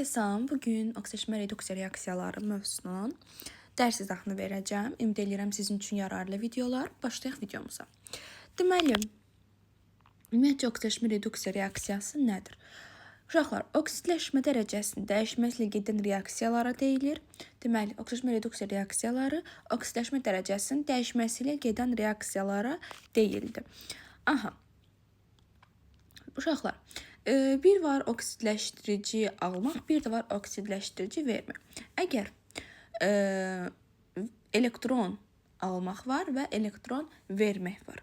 Salam, bugün oksijeşmə reduksiya reaksiyaları mövzusunun dərs izahını verəcəm. Ümid edirəm sizin üçün yararlı videolar. Başlayaq videomuza. Deməli, ümumiyyətcə oksijeşmə reduksiya reaksiyası nədir? Uşaqlar, oksidləşmə dərəcəsinin dəyişməklə gedən reaksiyalara deyilir. Deməli, oksijeşmə reduksiya reaksiyaları oksidləşmə dərəcəsinin dəyişməsi ilə gedən reaksiyalara deyildi. Aha. Uşaqlar, bir var oksidləşdirici almaq, bir də var oksidləşdirici vermək. Əgər elektron almaq var və elektron vermək var.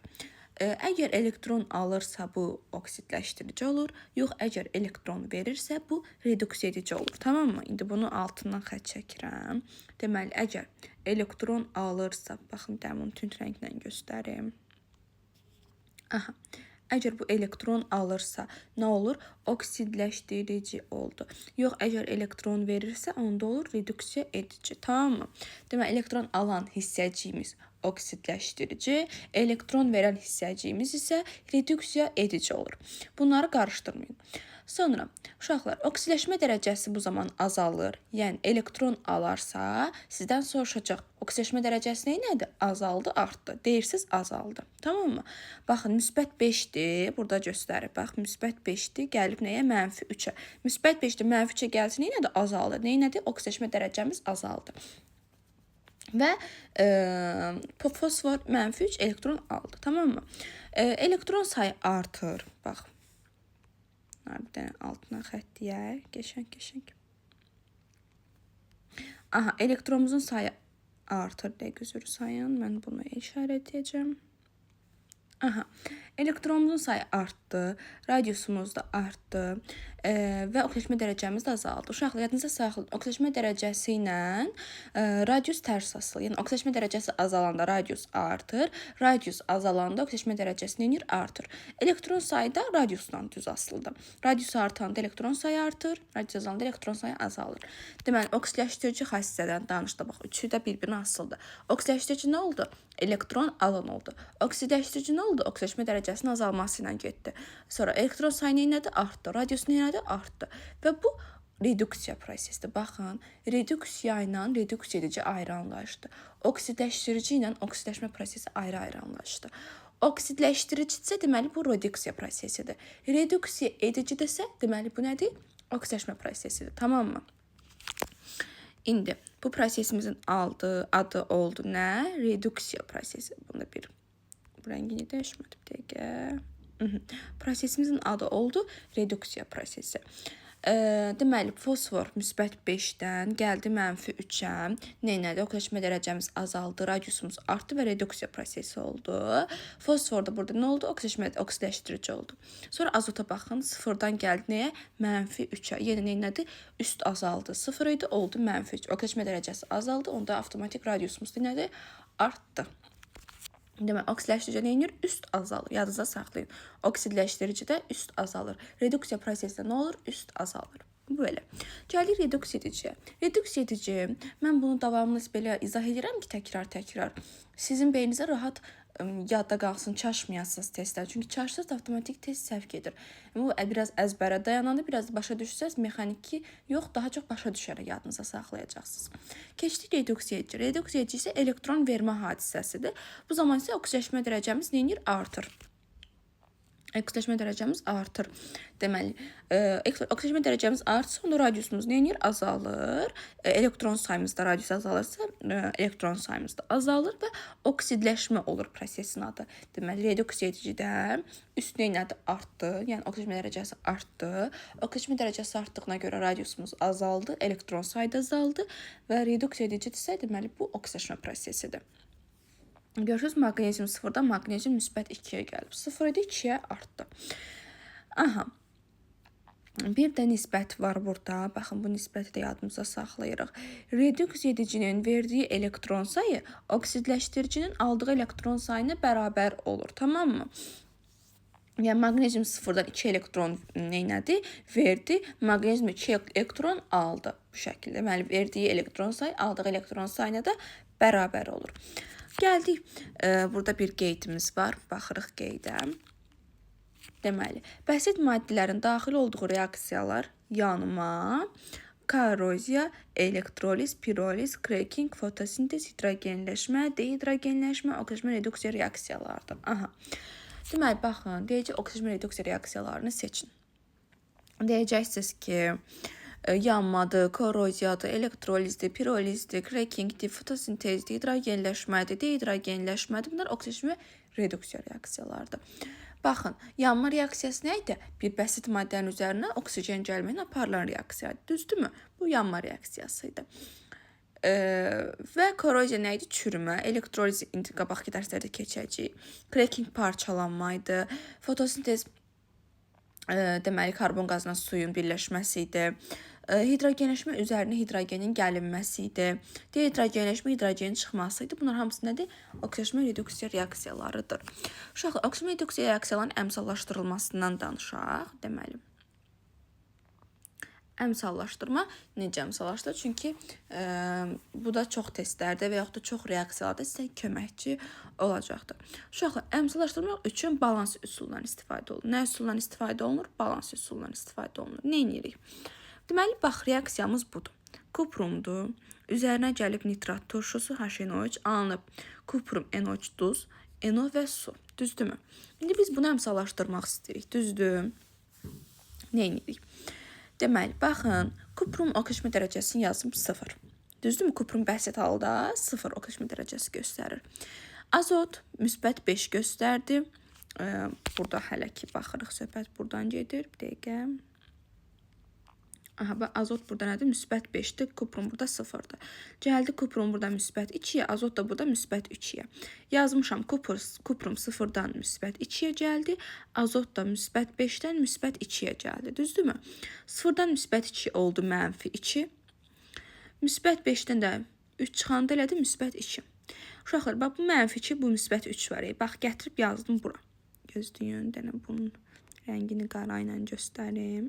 Əgər elektron alırsa bu oksidləşdirici olur, yox əgər elektron verirsə bu reduksiya edici olur. Tamam mı? İndi bunu altından xətt çəkirəm. Deməli, əgər elektron alırsa, baxın, bunu tünd rənglə göstərim. Aha. Əgər bu elektron alırsa, nə olur? Oksidləşdirici oldu. Yox, əgər elektron verirsə, onda olur reduksiya edici. Tamam mı? Deməli, elektron alan hissəciyimiz oksidləşdirici, elektron verən hissəciyimiz isə reduksiya edici olur. Bunları qarışdırmayın. Sonra, uşaqlar, oksidləşmə dərəcəsi bu zaman azalır. Yəni, elektron alarsa, sizdən soruşacaq. Oksidləşmə dərəcəsi nədir? Azaldı, artdı. Deyirsiniz, azaldı. Tamam mı? Baxın, müsbət 5-dir. Burada göstərir. Bax, müsbət 5-dir. Gəlib nəyə? Mənfi 3-ə. Müsbət 5-dir, mənfi 3-ə gəlsin, nədir? Azaldı. Nədir? Oksidləşmə dərəcəmiz azaldı. Və fosfor mənfi 3 elektron aldı. Tamam mı? Elektron sayı artır. Bax. Bir dənə altına xətt deyək. Qəşəng. Aha, elektronumuzun sayı artır. Üzr sayın. Mən bunu işarət edəcəm. Aha, elektronumuzun sayı artdı, radiusumuz da artdı və oksidləşmə dərəcəmiz də azaldı. Uşaqlar, yadınıza saxlayın, oksidləşmə dərəcəsi ilə radius tərs asılı. Yəni, oksidləşmə dərəcəsi azalanda radius artır, radius azalanda oksidləşmə dərəcəsi neyir? Artır. Elektron sayı da radiusdan düz asılıdır. Radius artanda elektron sayı artır, radius azalanda elektron sayı azalır. Deməli, oksidləşdirici xassədən danışdı. Bax, üçü də bir-birinə asılıdır. Oksidləşdirici nə oldu? Elektron alan oldu. Oksidləşdirici nə oldu? Oksidləşmə dərəcəsinin azalması ilə getdi. Sonra elektron sayı nədir? Artdı. Radius nədir? Artdı. Və bu reduksiya prosesidir. Baxın, reduksiya ilə reduksiya edici ayrı anlayışdır. Oksidləşdirici ilə oksidləşmə prosesi ayrı anlayışdır. Oksidləşdirici isə deməli bu reduksiya prosesidir. Reduksiya edici isə deməli bu nədir? Oksidləşmə prosesidir. Tamam mı? İndi bu prosesimizin adı oldu nə? Reduksiya prosesi. Bunda bir rəngini dəyişmədim dəqiqə. Prosesimizin adı oldu reduksiya prosesi. Deməli, fosfor müsbət 5-dən gəldi mənfi 3-ə. Nədir? Oksidləşmə dərəcəmiz azaldı, radiusumuz artdı və reduksiya prosesi oldu. Fosfor da burada nə oldu? Oksidləşdirici oldu. Sonra azota baxın, 0-dan gəldi nəyə? Mənfi 3-ə. Yəni, nədir? Üst azaldı. 0 idi, oldu mənfi 3. Oksidləşmə dərəcəsi azaldı, onda avtomatik radiusumuz nədir? Artdı. Demək, oksidləşdirici neyinir? Üst azalır. Yadınıza saxlayın. Oksidləşdirici də üst azalır. Reduksiya prosesində nə olur? Üst azalır. Böyle. Gəlir reduksiya ediciyə. Reduksiya edici, mən bunu davamlı belə izah edirəm ki, təkrar. Sizin beyninizə rahat yadda qalsın, çaşmayasınız testlər. Çünki çaşsız avtomatik test səhv gedir. Bu biraz əzbərə dayananda, biraz başa düşsəz, mexaniki yox, daha çox başa düşərək yadınıza saxlayacaqsınız. Keçdik reduksiya edici. Reduksiya edici isə elektron vermə hadisəsidir. Bu zaman isə oksidləşmə dərəcəmiz neyinir? Artır. Oksidləşmə dərəcəmiz artır. Deməli, oksidləşmə dərəcəmiz artırsa, onda radiusumuz neyinir? Azalır. Elektron sayımız da radius azalırsa, elektron sayımız da azalır və oksidləşmə olur prosesin adı. Deməli, reduksiya edicidə üst nədir? Artdı. Yəni, oksidləşmə dərəcəsi artdı. Oksidləşmə dərəcəsi artdığına görə radiusumuz azaldı, elektron sayı da azaldı və reduksiya edici isə, deməli, bu oksidləşmə prosesidir. Görürsünüz, maqnezium 0-dan maqnezium müsbət 2-yə gəlib. 0 idi, 2-yə artdı. Aha. Bir də nisbət var burada. Baxın, bu nisbəti də yadımıza saxlayırıq. Reduksiya edicinin verdiyi elektron sayı oksidləşdiricinin aldığı elektron sayına bərabər olur. Tamam mı? Yəni, maqnezium 0-dan 2 elektron neynədir? Verdi. Maqnezium 2 elektron aldı. Bu şəkildə. Deməli, verdiyi elektron sayı aldığı elektron sayına da bərabər olur. Gəldik. Burada bir qeydimiz var. Baxırıq qeydə. Deməli, bəsit maddələrin daxil olduğu reaksiyalar yanıma Korroziya, elektroliz, piroliz, cracking, fotosintez, hidrogenləşmə, dehidrogenləşmə, oksigen reduksiya reaksiyalarıdır. Aha. Deməli, baxın, deyəcək oksigen reduksiya reaksiyalarını seçin. Deyəcəksiniz ki, yanmadır, korroziyadır, elektrolizdir, pirolizdir, crackingdir, fotosintezdir, hidrogenləşmədir, dehidrogenləşmədir. Bunlar oksigen reduksiya reaksiyalarıdır. Baxın, yanma reaksiyası nə idi? Bir bəsit maddənin üzərinə oksigen gəlməklə aparılan reaksiyadır. Düzdürmü? Bu yanma reaksiyası idi. Və korroziya nə idi? Çürümə, elektroliz indi qabaqki dərslərdə keçəcəyik. Cracking parçalanma idi. Fotosintez deməli karbon qazına suyun birləşməsi idi. Hidrogenləşmə üzərinə hidrogenin gəlinməsi idi. Dehidrogenləşmə hidrogenin çıxması idi. Bunlar hamısı nədir? Oksigen reduksiya reaksiyalarıdır. Uşaqlar, oksigen reduksiya reaksiyalarının əmsallaşdırılmasından danışaq. Deməli, əmsallaşdırma necə əmsallaşdırılır? Çünki bu da çox testlərdə və yaxud da çox reaksiyalarda sizə köməkçi olacaqdır. Uşaqlar, əmsallaşdırmaq üçün balans üsulundan istifadə olunur. Nə üsulundan istifadə olunur? Balans üsulundan istifadə olunur. Nə edirik? Deməli, bax, reaksiyamız budur. Kuprumdur. Üzərinə gəlib nitrat turşusu HNO3 alınıb. Kuprum, NO3 duz, NO və su. Düzdürmü? İndi biz bunu əmsallaşdırmaq istəyirik. Düzdür? Nə edirik? Deməli, baxın, kuprum oksigen dərəcəsini yazım 0. Düzdürmü? Kuprum bəsit halda 0 oksigen dərəcəsi göstərir. Azot müsbət 5 göstərdi. Burada hələ ki baxırıq, söhbət buradan gedir. Bir dəqiqə. Aha, azot burada nədir? Müsbət 5-dir, kuprum burada 0-dır. Gəldi kuprum burada müsbət 2-yə, azot da burada müsbət 3-yə. Yazmışam, kuprum 0-dan müsbət 2-yə gəldi, azot da müsbət 5-dən müsbət 2-yə gəldi. Düzdürmü? 0-dan müsbət 2 oldu mənfi 2. Müsbət 5-dən də 3 çıxanda elədi müsbət 2. Uşaqlar, bax, bu mənfi 2, bu müsbət 3 var. Bax, gətirib yazdım bura. Gözləyin, dənə bunun rəngini qara ilə göstərim.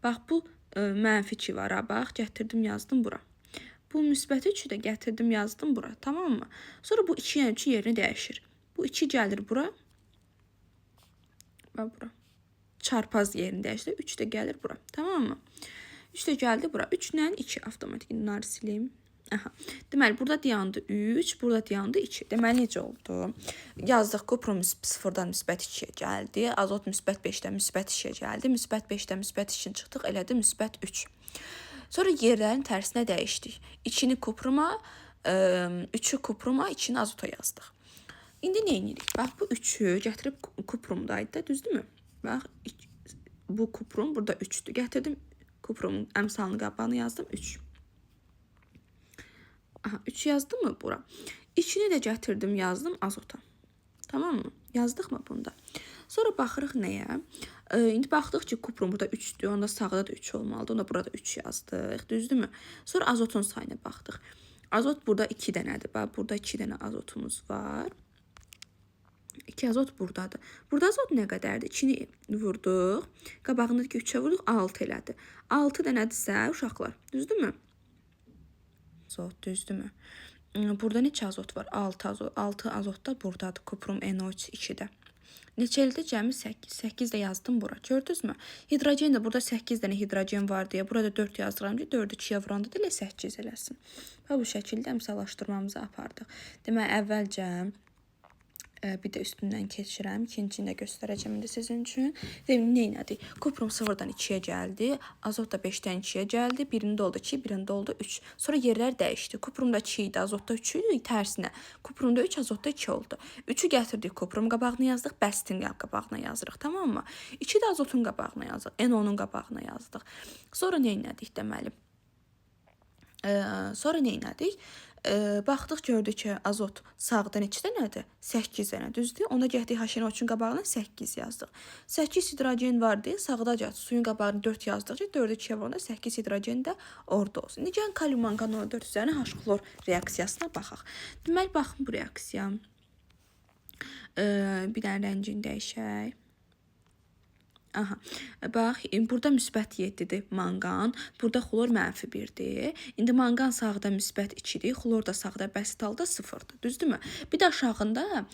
Bax, bu mənfi 2 var, bax, gətirdim, yazdım bura. Bu müsbət 3-ü də gətirdim, yazdım bura, tamam mı? Sonra bu 2 ilə 3 yerini dəyişir. Bu 2 gəlir bura. Bax, bura. Çarpaz yerini dəyişir, 3 də gəlir bura, tamam mı? 3 də gəldi bura. 3 ilə 2 avtomatik, bunları sileyim. Aha. Deməli, burada dayandı 3, burada dayandı 2. Deməli, necə oldu? Yazdıq, kuprum 0-dan müsbət 2-yə gəldi. Azot müsbət 5-dən müsbət 2-yə gəldi. Müsbət 5-dən müsbət 2-yə çıxdıq, elədi müsbət 3. Sonra yerlərin tərsinə dəyişdik. 2-ni kupruma, 3-ü kupruma, 2-ni azota yazdıq. İndi nə edirik? Bax, bu 3-ü gətirib kuprumdaydı da, düzdürmü? Bax, bu kuprum burada 3-dür. Gətirdim, kuprumun əmsalını qabağını yazdım 3. Aha, 3 yazdım mı bura? 2-ni də gətirdim, yazdım azota. Tamam mı? Yazdıq mı bunda? Sonra baxırıq nəyə? İndi baxdıq ki, kuprum burada 3-dür, onda sağda da 3 olmalıdır. Onda burada 3 yazdıq, düzdürmü? Sonra azotun sayına baxdıq. Azot burada 2 dənədir. Bax, burada 2 dənə azotumuz var. 2 azot buradadır. Burada azot nə qədərdir? 2-ni vurduq. Qabağındakı 3-ə vurduq, 6 elədi. 6 dənədirsə, uşaqlar, düzdürmü? Azot, düzdürmü? Burada neçə azot var? 6 azot. 6 azot da buradadır. Kuprum NO3 2-də. Neçə eldə? Cəmi 8. 8 də yazdım bura. Gördünüzmü? Hidrogen də burada 8 dənə hidrogen var deyə. Burada 4 yazdıram ki, 4-ü 2-yə vuranda da elə 8 eləsin. Və bu şəkildə əmsallaşdırmamızı apardıq. Demək, əvvəlcə bir də üstündən keçirəm. İkincini də göstərəcəm indi sizin üçün. Demin nə elədik? Kuprum 0-dan 2-yə gəldi. Azot da 5-dən 2-yə gəldi. Birində oldu 2, birində oldu 3. Sonra yerlər dəyişdi. Kuprumda 2 idi, azotda 3 idi. Tərsinə. Kuprumda 3, azotda 2 oldu. 3-ü gətirdik, kuprum qabağına yazdıq. Bəstin qabağına yazırıq, tamam mı? 2 də azotun qabağına yazdıq. NO-nun qabağına yazdıq. Sonra nə elədik deməli? Sonra nə elədik? Baxdıq, gördük ki, azot sağda neçə dənədir? 8 dənə, düzdür? Onda getdik HNO3-ün qabağına 8 yazdıq. 8 hidrogen var deyə sağda gəl. Suyun qabağına 4 yazdıq ki, 4-ü 2-yə vuranda 8 hidrogen də orada olsun. İndi gəlin kalium manqan 4 üzərinə H-klor reaksiyasına baxaq. Deməli, baxın bu reaksiya. Bir dənə rəngini dəyişək. Aha. Bax, burada müsbət 7-dir manqan, burada xlor mənfi 1-dir. İndi manqan sağda müsbət 2-dir, xlor da sağda bəsit halda 0-dır. Düzdürmü? Bir də aşağında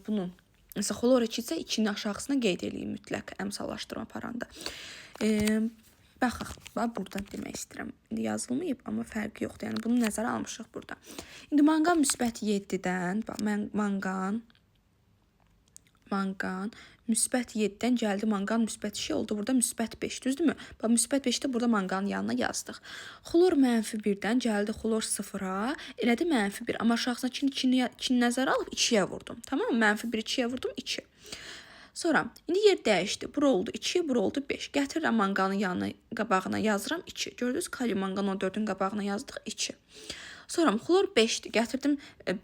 bunun, məsələn, xlor 2-isə 2-nin aşağısına qeyd edeyim mütləq əmsallaşdırma aparanda. Baxaq, burada demək istəyirəm. İndi yazılmayıb, amma fərqi yoxdur. Yəni bunu nəzərə almışıq burada. İndi manqan müsbət 7-dən, bax manqan müsbət 7-dən gəldi, manqan müsbət 2 oldu. Burada müsbət 5, düzdürmü? Bax müsbət 5-də burada manqanın yanına yazdıq. Xlor -1-dən gəldi xlor 0-a, elədi -1. Amma aşağısına 2-ni nəzərə alıb 2-yə vurdum. Tamam mı? -1 2-yə vurdum, 2. Sonra indi yer dəyişdi. Bura oldu 2, bura oldu 5. Gətirirəm manqanın yanına, qabağına yazıram 2. Gördünüz, kalium manqan 14-ün qabağına yazdıq 2. Sonra xlor 5-dir. Gətirdim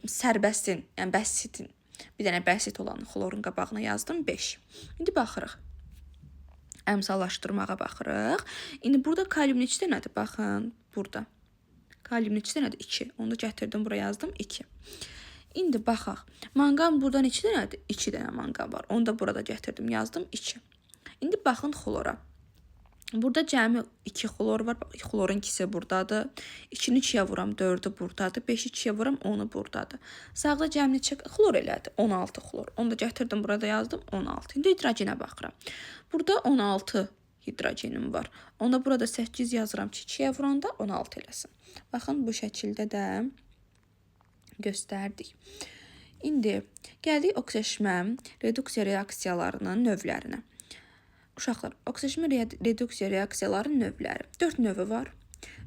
sərbəstin, yəni bəsitin. Bir dənə bəsit olan xlorun qabağına yazdım 5. İndi baxırıq. Əmsallaşdırmağa baxırıq. İndi burada kalium neçə dənədir? Baxın, burada. Kalium neçə dənədir? 2. Onu da gətirdim, buraya yazdım 2. İndi baxaq. Manqan burada neçə dənədir? 2 dənə manqan var. Onu da burada gətirdim, yazdım 2. İndi baxın xlora. Burada cəmi 2 xlor var. Xlorun ikisi buradadır. 2-ni 2-yə vuram, 4-ü buradadır. 5-i 2-yə vuram, 10-u buradadır. Sağda cəmi neçə xlor elədi? 16 xlor. Onu da gətirdim, burada yazdım 16. İndi hidrogenə baxıram. Burada 16 hidrogenim var. Onda burada 8 yazıram ki, 2-yə vuranda 16 eləsin. Baxın, bu şəkildə də göstərdik. İndi gəldik oksidaşmə, reduksiya reaksiyalarının növlərinə. Uşaqlar, oksidaşmə reduksiya reaksiyalarının növləri. 4 növü var.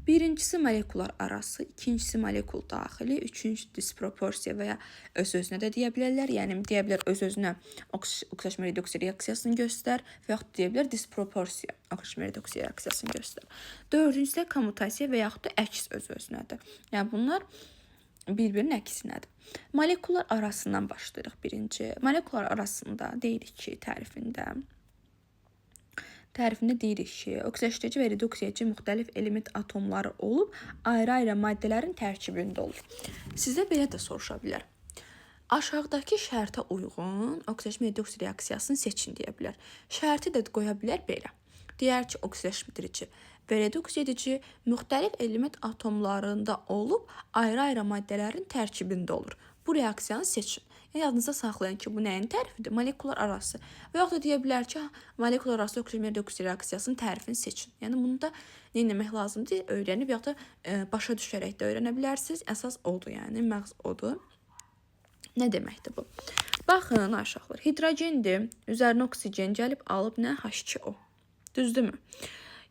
Birincisi molekular arası, ikincisi molekul daxili, üçüncüsü disproporsiya və ya öz-özünə də deyə bilərlər. Yəni, deyə bilər öz-özünə oksidaşmə reduksiya reaksiyasını göstər və yaxud deyə bilər disproporsiya oksidaşmə reduksiya reaksiyasını göstər. Dördüncüsü də kommutasiya və yaxud da əks öz-özünədir. Yəni, bunlar bir-birinin əksinədir. Molekullar arasından başlayırıq birinci. Molekullar arasında deyirik ki, tərifində deyirik ki, oksidaşdırıcı və reduksiyacı müxtəlif element atomları olub, ayrı-ayrı maddələrin tərkibində olur. Sizə belə də soruşa bilər. Aşağıdakı şərtə uyğun oksidaşmə reduksiya reaksiyasını seçin deyə bilər. Şərti də qoya bilər belə. Deyər ki, oksidaşdırıcı və reduksiya edici müxtəlif element atomlarında olub, ayrı-ayrı maddələrin tərkibində olur. Bu reaksiyanı seçin. Yəni, yadınızda saxlayın ki, bu nəyin tərifidir? Molekular arası. Və yaxud da deyə bilər ki, molekular arası oksidaşmə reduksiya reaksiyasının tərifini seçin. Yəni, bunu da nə etmək lazımdır? Öyrənib, yaxud da başa düşərək də öyrənə bilərsiniz. Əsas odur, yəni, məğz odur. Nə deməkdir bu? Baxın, aşağılar. Hidrogendir. Üzərinə oksigen gəlib alıb nə? H2O. Düzdürmü?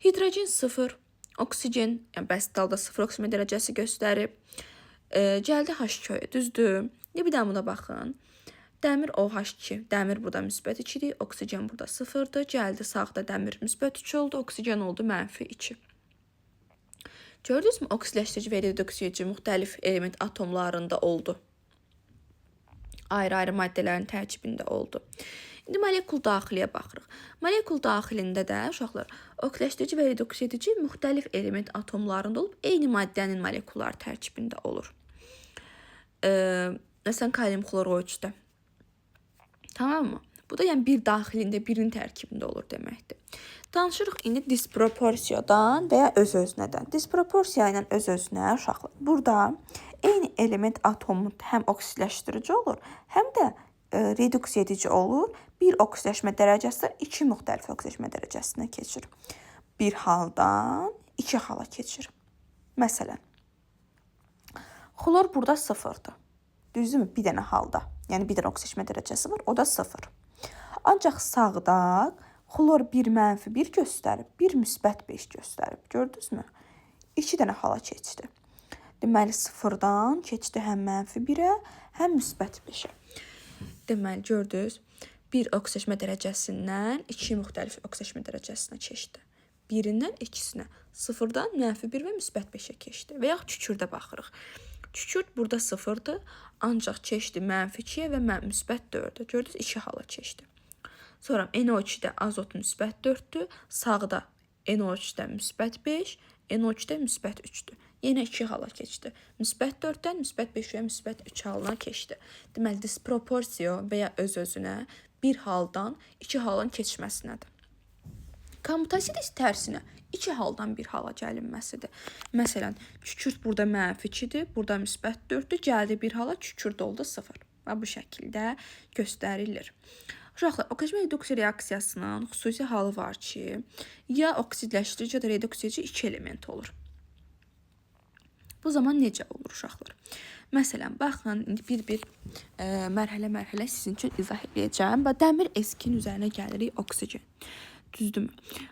Hidrogen 0, oksigen, yəni bəsit halda 0 oksigen dərəcəsi göstərib. Gəldi H2O-ya, düzdür? Bir də buna baxın. Dəmir OH2, dəmir burada müsbət 2-dir, oksigen burada 0-dır. Gəldi sağda dəmir müsbət 3 oldu, oksigen oldu -2. Gördünüzmü? Oksidləşdirici və reduksiyacı müxtəlif element atomlarında oldu. Ayrı-ayrı maddələrin tərkibində oldu. İndi molekul daxiliyə baxırıq. Molekul daxilində də, uşaqlar, oksidləşdirici və reduksiyacı müxtəlif element atomlarında olub, eyni maddənin molekular tərkibində olur. Məsələn, kalium xlor O3-də. Tamam mı? Bu da yəni bir daxilində, birinin tərkibində olur deməkdir. Danışırıq indi disproporsiyadan və ya öz-özünədən. Disproporsiya ilə öz-özünə, uşaqlar, burada eyni element atomu həm oksidləşdirici olur, həm də reduksiya edici olur. Bir oksidləşmə dərəcəsi 2 müxtəlif oksidləşmə dərəcəsinə keçir. Bir haldan 2 hala keçir. Məsələn, xlor burada 0-dır. Düzdürmü? Bir dənə halda. Yəni, bir dənə oksidləşmə dərəcəsi var, o da 0. Ancaq sağda xlor 1 -1 göstərib, 1 müsbət 5 göstərib. Gördünüzmü? 2 dənə hala keçdi. Deməli, 0-dan keçdi həm -1-ə, həm müsbət 5-ə. Deməli, gördünüz, bir oksidləşmə dərəcəsindən 2 müxtəlif oksidləşmə dərəcəsinə keçdi. Birindən ikisinə, 0-dan -1 və müsbət 5-ə keçdi. Və yaxud kükürdə baxırıq. Kükürt burada 0-dır, ancaq keçdi -2-yə və müsbət 4-ə. Gördünüz, 2 hala keçdi. Sonra NO2-də azot müsbət 4-dür, sağda NO3-də müsbət 5, NO2-də müsbət 3-dür. Yenə 2 hala keçdi. Müsbət 4-dən müsbət 5 və müsbət 3 halına keçdi. Deməli, disproporsiya və ya öz-özünə bir haldan 2 halın keçməsinədir. Kommutasiya da tərsinə 2 haldan bir hala gəlinməsidir. Məsələn, kükürt burada -2-dir, burada müsbət 4-dür, gəldi bir hala kükürt oldu 0. Və bu şəkildə göstərilir. Uşaqlar, oksigen reduksiya reaksiyasının xüsusi halı var ki, ya oksidləşdirici ya da reduksiya edici 2 element olur. Bu zaman necə olur uşaqlar? Məsələn, baxın, indi bir mərhələ sizin üçün izah edəcəm. Dəmir S2-nin üzərinə gəlirik oksigen. Düzdürmü?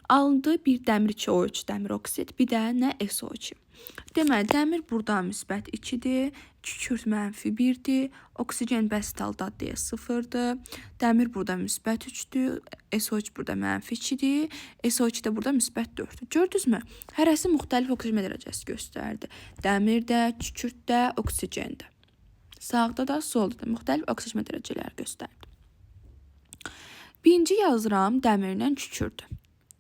Alındı bir dəmir 2O3 dəmir oksid, bir də nə SO2. Deməli, dəmir burada müsbət 2-dir, kükürt mənfi 1-dir, oksigen bəsit halda D 0-dır, dəmir burada müsbət 3-dür, SO3 burada mənfi 2-dir, SO2 də burada müsbət 4-dür. Gördünüzmü? Hərəsi müxtəlif oksigen dərəcəsi göstərdi. Dəmir də, kükürt də, oksigen də. Sağda da, solda da müxtəlif oksigen dərəcələri göstərdi. Birinci yazıram dəmirlə kükürdü.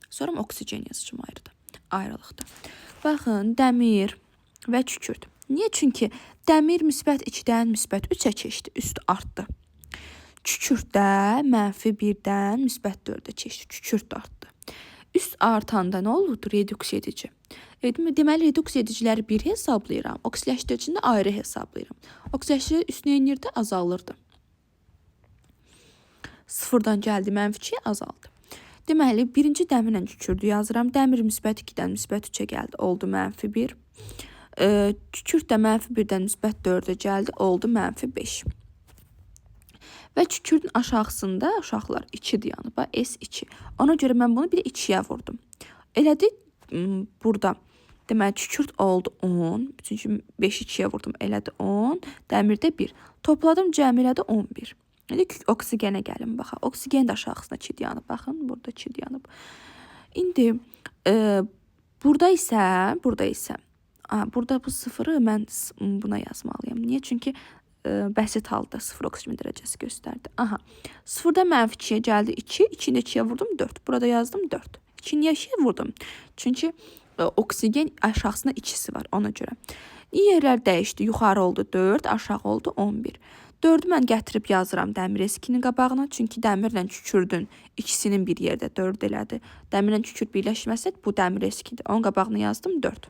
Sonra oksigen yazacağım ayrılıqda. Baxın, dəmir və kükürd. Niyə? Çünki dəmir müsbət 2-dən müsbət 3-ə keçdi, üstü artdı. Kükürd də mənfi 1-dən müsbət 4-ə keçdi, kükürd də artdı. Üst artanda nə olurdu? Reduksiya edici. Deməli, reduksiya ediciləri bir hesablayıram, oksidləşdiricini ayrı hesablayıram. Oksidləşdirici üstünə inirdi, azalırdı. Sıfırdan gəldi, mənfi 2-yə azaldı. Deməli, birinci dəmirlə kükürdü yazıram. Dəmir müsbət 2-dən müsbət 3-ə gəldi, oldu mənfi 1. Kükürd də mənfi 1-dən müsbət 4-ə gəldi, oldu mənfi 5. Və kükürdün aşağısında uşaqlar 2-dir yəni, S2. Ona görə mən bunu bir də 2-yə vurdum. Elədi, burada. Deməli, kükürd oldu 10. Çünki 5-i 2-yə vurdum, elədi 10. Dəmirdə 1. Topladım, cəmi elədi 11. Oksigenə gəlin, baxaq. Oksigen də aşağısında 2 yanıb. Baxın, burada 2 yanıb. İndi burada isə burada bu sıfırı mən buna yazmalıyam. Niyə? Çünki bəsit halda 0 oksigen dərəcəsi göstərdi. Aha. 0-da mənfi 2-yə gəldi 2. 2-ni 2-yə vurdum 4. Burada yazdım 4. 2-ni 2-yə vurdum. Çünki oksigen aşağısında 2'si var ona görə. Yerlər dəyişdi. Yuxarı oldu 4, aşağı oldu 11. 4'ü mən gətirib yazıram dəmir S2-nin qabağına. Çünki dəmirlə kükürdün ikisinin bir yerdə 4 elədi. Dəmirlə kükürd birləşməsə bu dəmir S2-dir. Onun qabağına yazdım 4.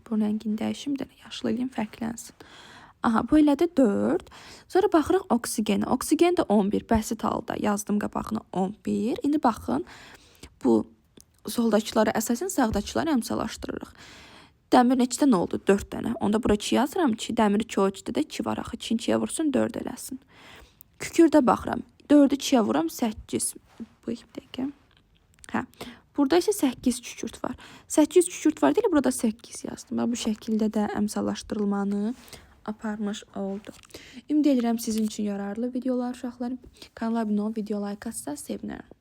Bu rəngini dəyişim də yaşlı eləyim fərqlənsin. Aha, bu elədi 4. Sonra baxırıq oksigenə. Oksigen də 11 bəsit halda yazdım qabağına 11. İndi baxın bu soldakıları əsasən sağdakıları əmsallaşdırırıq. Dəmir neçədən oldu? 4 dənə. Onda bura 2 yazıram ki, dəmir 2O3-də də 2 var axı. 2-2-yə vursun 4 eləsin. Kükürdə baxıram. 4-ü 2-yə vuram 8. Bu bir dəqiqə. Hə. Burada isə 8 kükürt var. 8 kükürt var deyil, burada 8 yazdım. Bu şəkildə də əmsallaşdırılmanı aparmış oldu. Ümid edirəm sizin üçün yararlı videolar uşaqlar. Kanala abunə olub, video like atsa sevinərəm.